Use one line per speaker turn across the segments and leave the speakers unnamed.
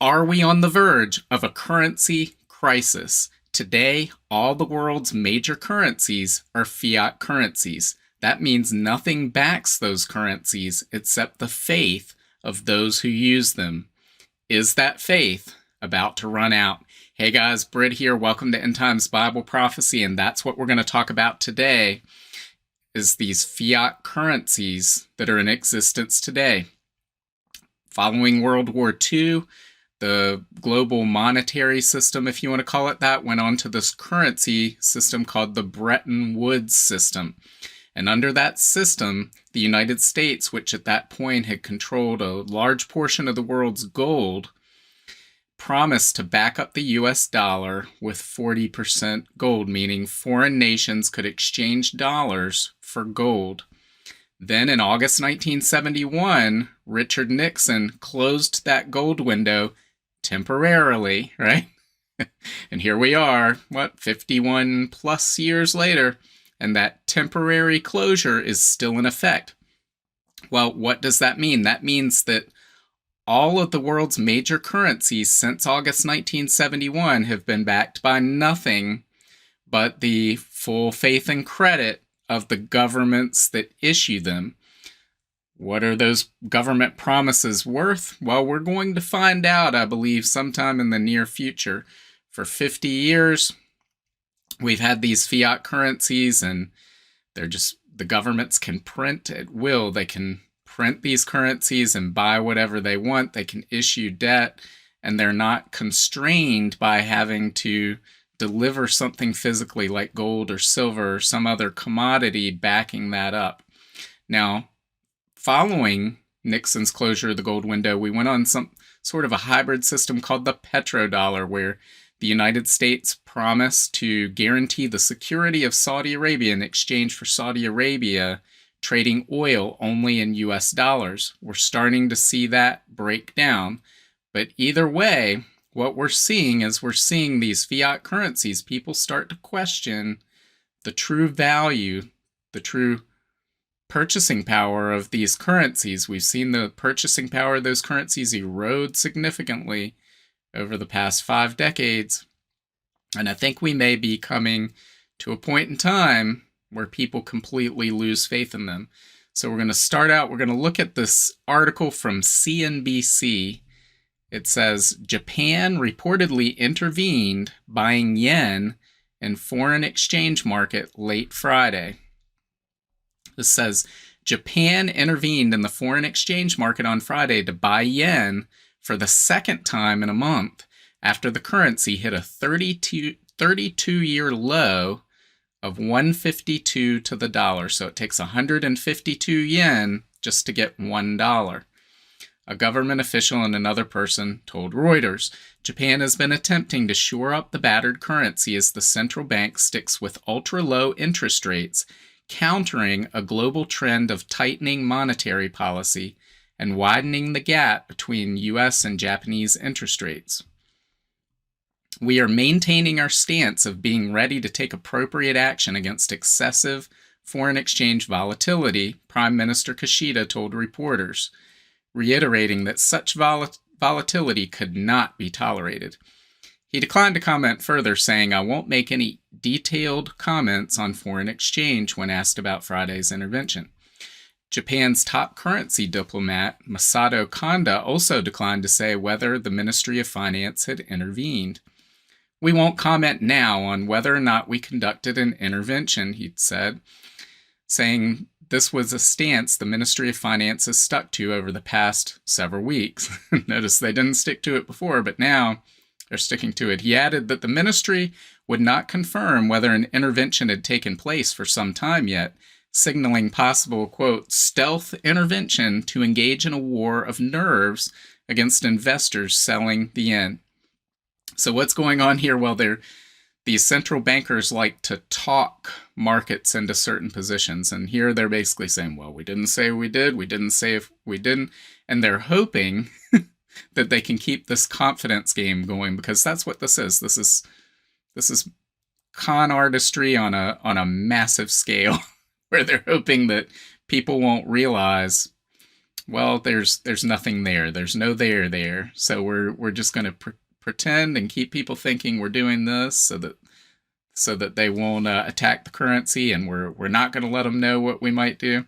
Are we on the verge of a currency crisis? Today, all the world's major currencies are fiat currencies. That means nothing backs those currencies except the faith of those who use them. Is that faith about to run out? Hey guys, Britt here. Welcome to End Times Bible Prophecy, and that's what we're going to talk about today, is these fiat currencies that are in existence today. Following World War II, the global monetary system, if you want to call it that, went on to this currency system called the Bretton Woods system. And under that system, the United States, which at that point had controlled a large portion of the world's gold, promised to back up the US dollar with 40% gold, meaning foreign nations could exchange dollars for gold. Then in August 1971, Richard Nixon closed that gold window temporarily, right? And here we are, 51 plus years later, and that temporary closure is still in effect. Well, what does that mean? That means that all of the world's major currencies since August 1971 have been backed by nothing but the full faith and credit of the governments that issue them. What are those government promises worth? Well, we're going to find out, I believe, sometime in the near future. For 50 years, we've had these fiat currencies, and the governments can print at will. They can print these currencies and buy whatever they want. They can issue debt, and they're not constrained by having to deliver something physically like gold or silver or some other commodity backing that up. Now, following Nixon's closure of the gold window, we went on some sort of a hybrid system called the petrodollar, where the United States promised to guarantee the security of Saudi Arabia in exchange for Saudi Arabia trading oil only in US dollars. We're starting to see that break down. But either way, what we're seeing is these fiat currencies. People start to question the true value, the true purchasing power of these currencies. We've seen the purchasing power of those currencies erode significantly over the past 5 decades. And I think we may be coming to a point in time where people completely lose faith in them. So we're going to look at this article from CNBC. It says, Japan reportedly intervened buying yen in foreign exchange market late Friday. This says, Japan intervened in the foreign exchange market on Friday to buy yen for the second time in a month after the currency hit a 32-year low of 152 to the dollar. So it takes 152 yen just to get $1. A government official and another person told Reuters, Japan has been attempting to shore up the battered currency as the central bank sticks with ultra-low interest rates, countering a global trend of tightening monetary policy and widening the gap between U.S. and Japanese interest rates. We are maintaining our stance of being ready to take appropriate action against excessive foreign exchange volatility, Prime Minister Kishida told reporters, reiterating that such volatility could not be tolerated. He declined to comment further, saying, I won't make any detailed comments on foreign exchange when asked about Friday's intervention. Japan's top currency diplomat, Masato Kanda, also declined to say whether the Ministry of Finance had intervened. We won't comment now on whether or not we conducted an intervention, he said, saying this was a stance the Ministry of Finance has stuck to over the past several weeks. Notice they didn't stick to it before, but now they're sticking to it. He added that the ministry would not confirm whether an intervention had taken place for some time yet, signaling possible, quote, stealth intervention to engage in a war of nerves against investors selling the yen. So what's going on here? Well, these central bankers like to talk markets into certain positions. And here they're basically saying, well, we didn't say we did. We didn't say if we didn't. And they're hoping that they can keep this confidence game going, because that's what this is. This is con artistry on a massive scale, where they're hoping that people won't realize well, there's nothing there. There's no there. So we're just going to pretend and keep people thinking we're doing this so that they won't attack the currency, and we're not going to let them know what we might do.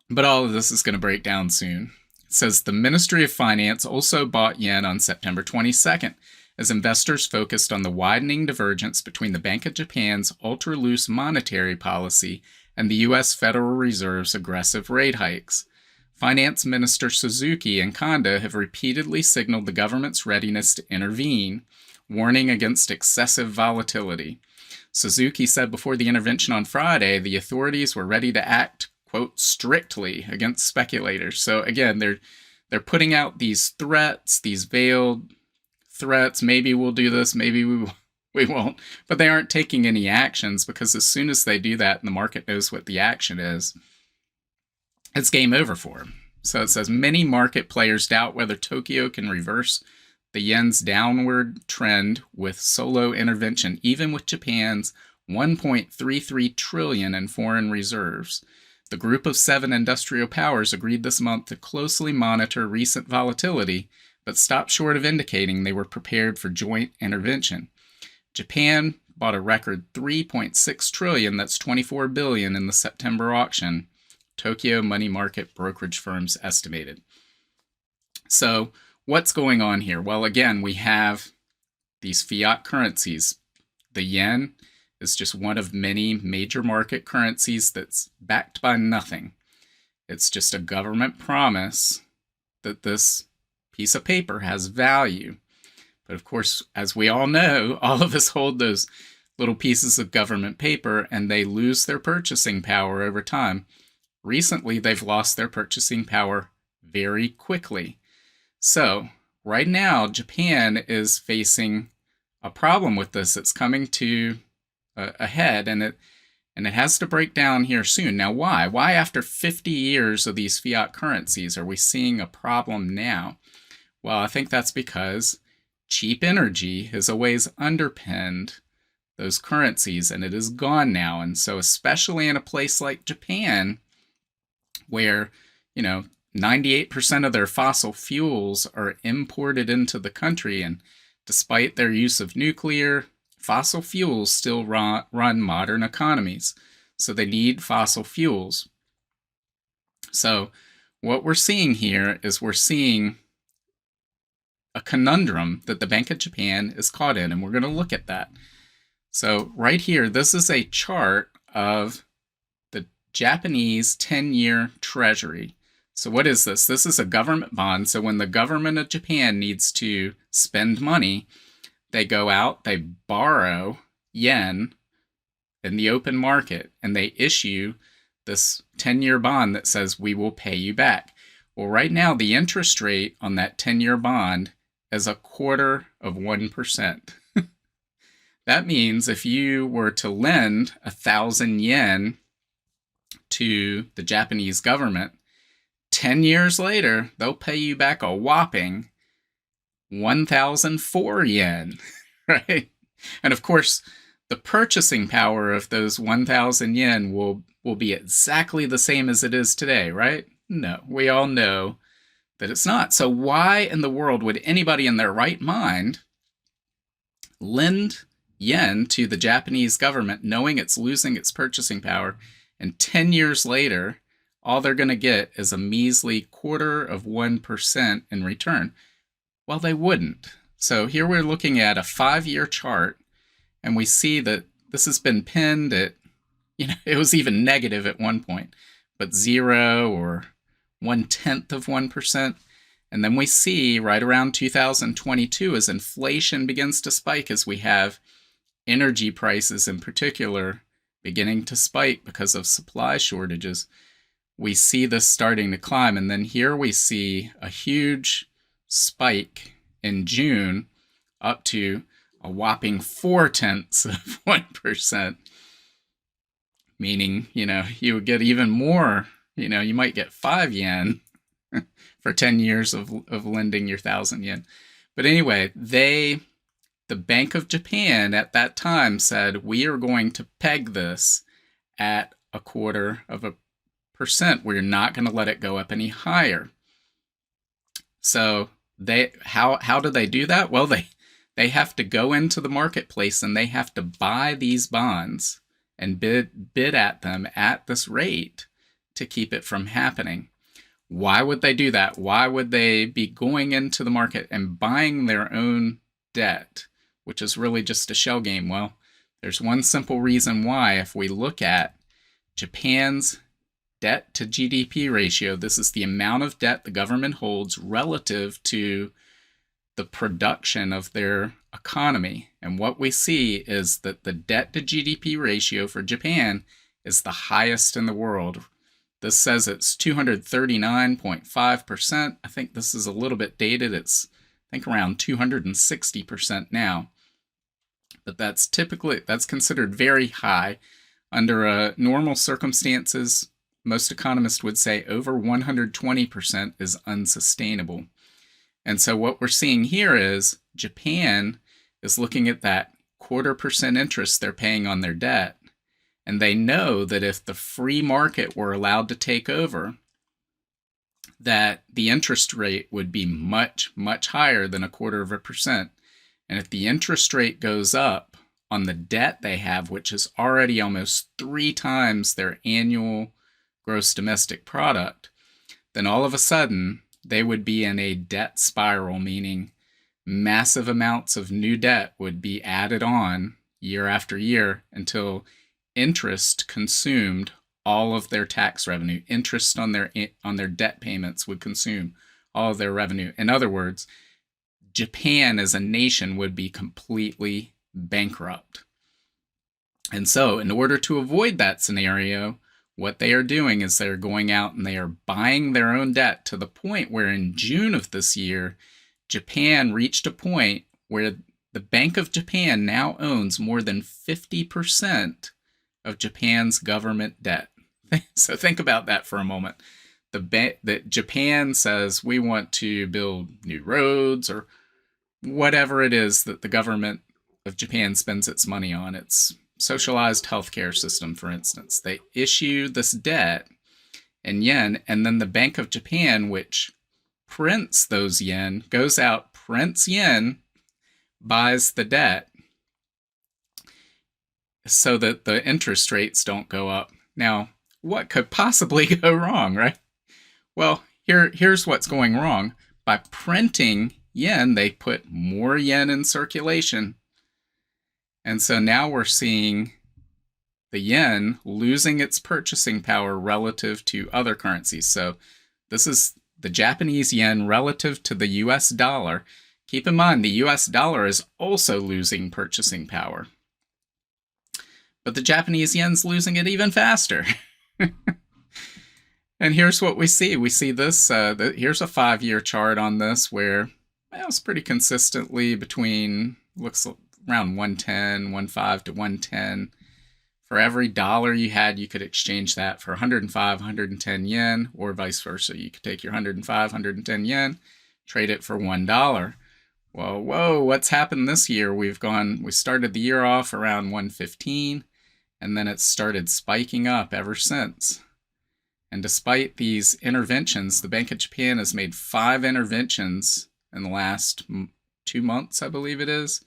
But all of this is going to break down soon. It says the Ministry of Finance also bought yen on September 22nd as investors focused on the widening divergence between the Bank of Japan's ultra-loose monetary policy and the U.S. Federal Reserve's aggressive rate hikes. Finance Minister Suzuki and Kondo have repeatedly signaled the government's readiness to intervene, warning against excessive volatility. Suzuki said before the intervention on Friday the authorities were ready to act, quote, strictly against speculators. So again, they're putting out these threats, these veiled threats. Maybe we'll do this, maybe we won't. But they aren't taking any actions, because as soon as they do that and the market knows what the action is, it's game over for them. So it says many market players doubt whether Tokyo can reverse the yen's downward trend with solo intervention, even with Japan's 1.33 trillion in foreign reserves. The Group of 7 industrial powers agreed this month to closely monitor recent volatility, but stopped short of indicating they were prepared for joint intervention. Japan bought a record 3.6 trillion, that's 24 billion, in the September auction, Tokyo money market brokerage firms estimated. So what's going on here? Well, again, we have these fiat currencies. The yen is just one of many major market currencies that's backed by nothing. It's just a government promise that this piece of paper has value. But of course, as we all know, all of us hold those little pieces of government paper and they lose their purchasing power over time. Recently, they've lost their purchasing power very quickly. So right now, Japan is facing a problem with this. It's coming to a head, and it has to break down here soon. Now, why? Why after 50 years of these fiat currencies are we seeing a problem now? Well, I think that's because cheap energy has always underpinned those currencies, and it is gone now. And so especially in a place like Japan, where, 98% of their fossil fuels are imported into the country, and despite their use of nuclear, fossil fuels still run modern economies. So they need fossil fuels. So what we're seeing here is we're seeing a conundrum that the Bank of Japan is caught in, and we're going to look at that. So right here, this is a chart of the Japanese 10-year treasury. So what is this? This is a government bond. So when the government of Japan needs to spend money, they go out, they borrow yen in the open market, and they issue this 10-year bond that says, we will pay you back. Well, right now, the interest rate on that 10-year bond is 0.25%. That means if you were to lend 1,000 yen to the Japanese government, 10 years later, they'll pay you back a whopping 1,004 yen, right? And of course, the purchasing power of those 1,000 yen will be exactly the same as it is today, right? No, we all know that it's not. So why in the world would anybody in their right mind lend yen to the Japanese government knowing it's losing its purchasing power, and 10 years later, all they're going to get is a measly 0.25% in return? Well, they wouldn't. So here we're looking at a 5-year chart, and we see that this has been pinned at, it was even negative at one point, but 0 or 0.1%. And then we see right around 2022, as inflation begins to spike, as we have energy prices in particular beginning to spike because of supply shortages, we see this starting to climb. And then here we see a huge spike in June up to a whopping 0.4%, meaning, you would get even more, you might get 5 yen for 10 years of lending your 1,000 yen. But anyway, the Bank of Japan at that time said, we are going to peg this at 0.25%. we're not going to let it go up any higher. So how do they do that? Well, they have to go into the marketplace and they have to buy these bonds and bid at them at this rate to keep it from happening. Why would they do that? Why would they be going into the market and buying their own debt, which is really just a shell game? Well, there's one simple reason why. If we look at Japan's debt to GDP ratio, this is the amount of debt the government holds relative to the production of their economy. And what we see is that the debt to GDP ratio for Japan is the highest in the world. This says it's 239.5%. I think this is a little bit dated. It's, I think, around 260% now. But that's considered very high. Under normal circumstances, most economists would say over 120% is unsustainable. And so what we're seeing here is Japan is looking at that 0.25% interest they're paying on their debt. And they know that if the free market were allowed to take over, that the interest rate would be much, much higher than 0.25%. And if the interest rate goes up on the debt they have, which is already almost 3 times their annual gross domestic product, then all of a sudden they would be in a debt spiral, meaning massive amounts of new debt would be added on year after year until interest consumed all of their tax revenue. Interest on their debt payments would consume all of their revenue. In other words, Japan as a nation would be completely bankrupt. And so in order to avoid that scenario, what they are doing is they're going out and they are buying their own debt to the point where in June of this year, Japan reached a point where the Bank of Japan now owns more than 50% of Japan's government debt. So think about that for a moment. That Japan says we want to build new roads or whatever it is that the government of Japan spends its money on. It's socialized healthcare system, for instance. They issue this debt in yen, and then the Bank of Japan, which prints those yen, goes out, prints yen, buys the debt so that the interest rates don't go up. Now, what could possibly go wrong, right? Well, here's what's going wrong. By printing yen, they put more yen in circulation. And so now we're seeing the yen losing its purchasing power relative to other currencies. So this is the Japanese yen relative to the US dollar. Keep in mind, the US dollar is also losing purchasing power. But the Japanese yen's losing it even faster. And here's what we see. We see this, here's a 5-year chart on this where it's pretty consistently between, looks around 110, 1.5 to 110. For every dollar you had, you could exchange that for 105, 110 yen, or vice versa. You could take your 105, 110 yen, trade it for $1. Well, whoa, what's happened this year? We started the year off around 115, and then it started spiking up ever since. And despite these interventions, the Bank of Japan has made 5 interventions in the last 2 months, I believe it is.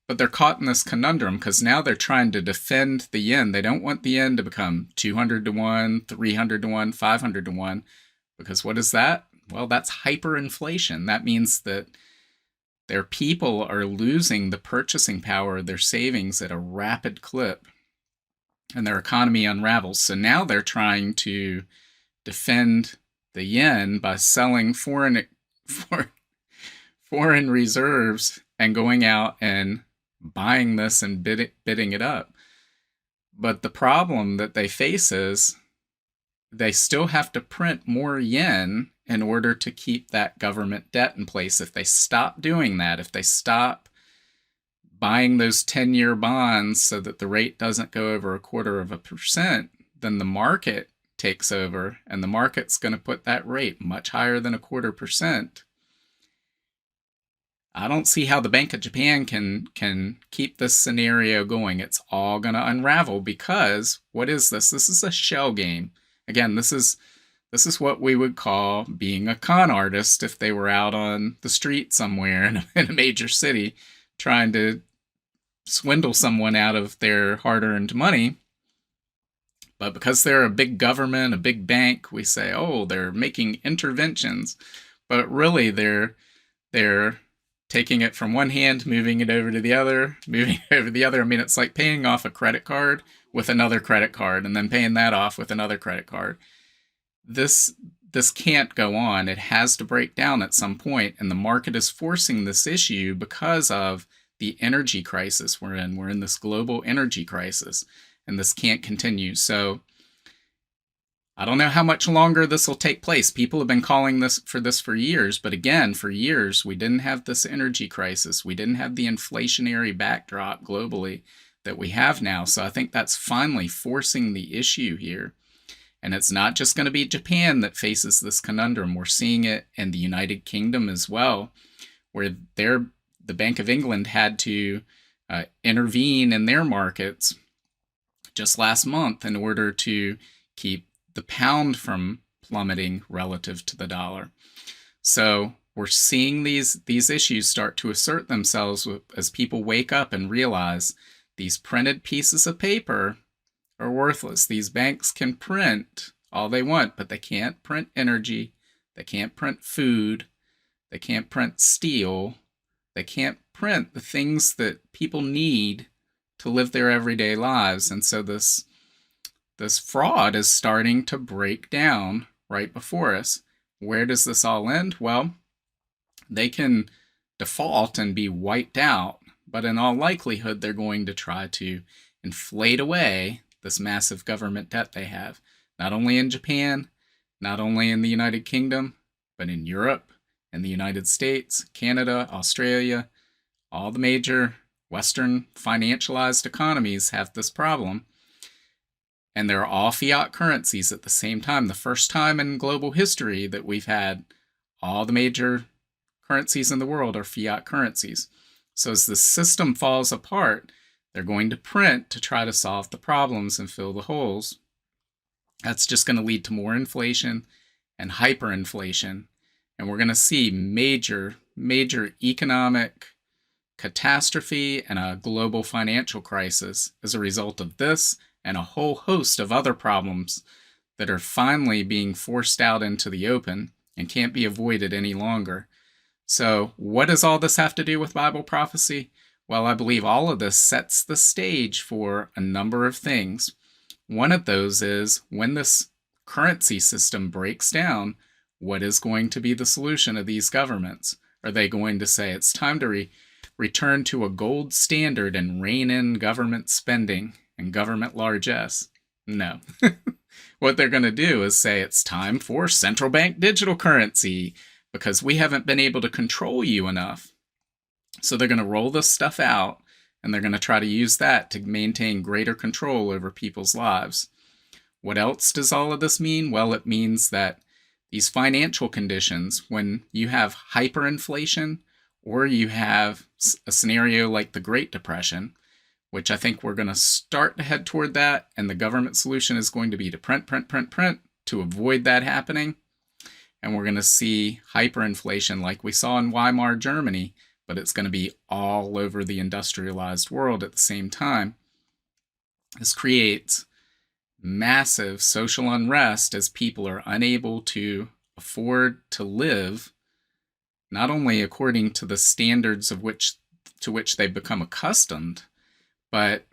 But they're caught in this conundrum because now they're trying to defend the yen. They don't want the yen to become 200 to 1, 300 to 1, 500 to 1. Because what is that? Well, that's hyperinflation. That means that their people are losing the purchasing power of their savings at a rapid clip. And their economy unravels. So now they're trying to defend the yen by selling foreign reserves and going out and buying this and bidding it up. But the problem that they face is they still have to print more yen in order to keep that government debt in place. If they stop doing that, if they stop buying those 10-year bonds so that the rate doesn't go over 0.25%, then the market takes over, and the market's going to put that rate much higher than 0.25%. I don't see how the Bank of Japan can keep this scenario going. It's all going to unravel because what is this? This is a shell game. Again, this is what we would call being a con artist if they were out on the street somewhere in a major city trying to swindle someone out of their hard-earned money. But because they're a big government, a big bank, we say, oh, they're making interventions. But really, they're taking it from one hand, moving it over to the other, moving it over to the other. I mean, it's like paying off a credit card with another credit card and then paying that off with another credit card. This can't go on. It has to break down at some point, and the market is forcing this issue because of the energy crisis we're in. We're in this global energy crisis, and this can't continue. So I don't know how much longer this will take place. People have been calling this for years, but again, for years, we didn't have this energy crisis. We didn't have the inflationary backdrop globally that we have now. So I think that's finally forcing the issue here. And it's not just going to be Japan that faces this conundrum. We're seeing it in the United Kingdom as well, where the Bank of England had to intervene in their markets just last month in order to keep the pound from plummeting relative to the dollar. So we're seeing these issues start to assert themselves as people wake up and realize these printed pieces of paper are worthless. These banks can print all they want, but they can't print energy, they can't print food, they can't print steel, they can't print the things that people need to live their everyday lives. And so this fraud is starting to break down right before us. Where does this all end? Well, they can default and be wiped out, but in all likelihood, they're going to try to inflate away this massive government debt they have, not only in Japan, not only in the United Kingdom, but in Europe, in the United States, Canada, Australia. All the major Western financialized economies have this problem. And they're all fiat currencies at the same time. The first time in global history that we've had all the major currencies in the world are fiat currencies. So as the system falls apart, they're going to print to try to solve the problems and fill the holes. That's just going to lead to more inflation and hyperinflation. And we're going to see major economic catastrophe and a global financial crisis as a result of this and a whole host of other problems that are finally being forced out into the open and can't be avoided any longer. So what does all this have to do with Bible prophecy? Well, I believe all of this sets the stage for a number of things. One of those is when this currency system breaks down, what is going to be the solution of these governments? Are they going to say it's time to return to a gold standard and rein in government spending and government largesse? No. What they're going to do is say it's time for central bank digital currency because we haven't been able to control you enough. So they're going to roll this stuff out, and they're going to try to use that to maintain greater control over people's lives. What else does all of this mean? Well, it means that these financial conditions, when you have hyperinflation or you have a scenario like the Great Depression, which I think we're going to start to head toward that, and the government solution is going to be to print to avoid that happening. And we're going to see hyperinflation like we saw in Weimar Germany, but it's going to be all over the industrialized world at the same time. This creates massive social unrest as people are unable to afford to live, not only according to the standards to which they've become accustomed, but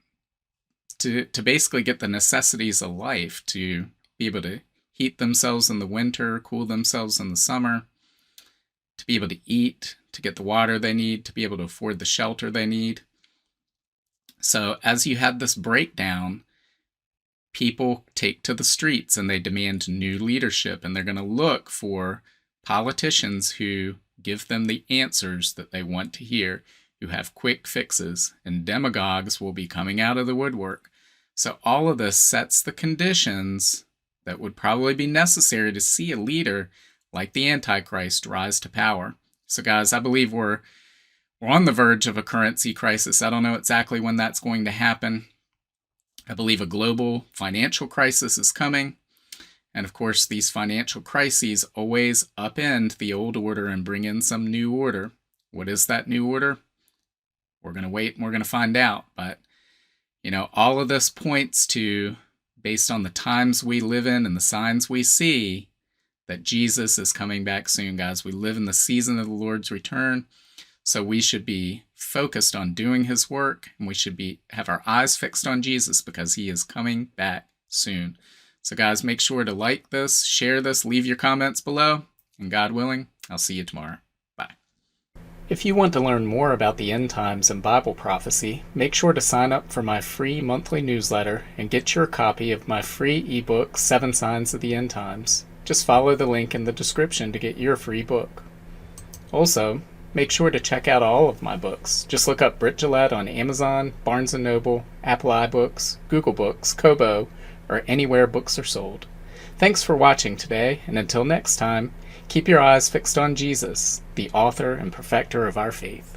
to basically get the necessities of life, to be able to heat themselves in the winter, cool themselves in the summer, to be able to eat, to get the water they need, to be able to afford the shelter they need. So as you have this breakdown, people take to the streets and they demand new leadership, and they're going to look for politicians who give them the answers that they want to hear, who have quick fixes, and demagogues will be coming out of the woodwork. So all of this sets the conditions that would probably be necessary to see a leader like the Antichrist rise to power. So guys, I believe we're on the verge of a currency crisis. I don't know exactly when that's going to happen. I believe a global financial crisis is coming. And of course, these financial crises always upend the old order and bring in some new order. What is that new order? We're going to wait and we're going to find out. But, all of this points to, based on the times we live in and the signs we see, that Jesus is coming back soon, guys. We live in the season of the Lord's return, so we should be focused on doing his work, and we should have our eyes fixed on Jesus because he is coming back soon. So guys, make sure to like this, share this, leave your comments below, and God willing, I'll see you tomorrow. Bye. If you want to learn more about the end times and Bible prophecy, make sure to sign up for my free monthly newsletter and get your copy of my free ebook, 7 Signs of the End Times. Just follow the link in the description to get your free book. Also, make sure to check out all of my books. Just look up Britt on Amazon, Barnes & Noble, Apple iBooks, Google Books, Kobo, or anywhere books are sold. Thanks for watching today, and until next time, keep your eyes fixed on Jesus, the author and perfecter of our faith.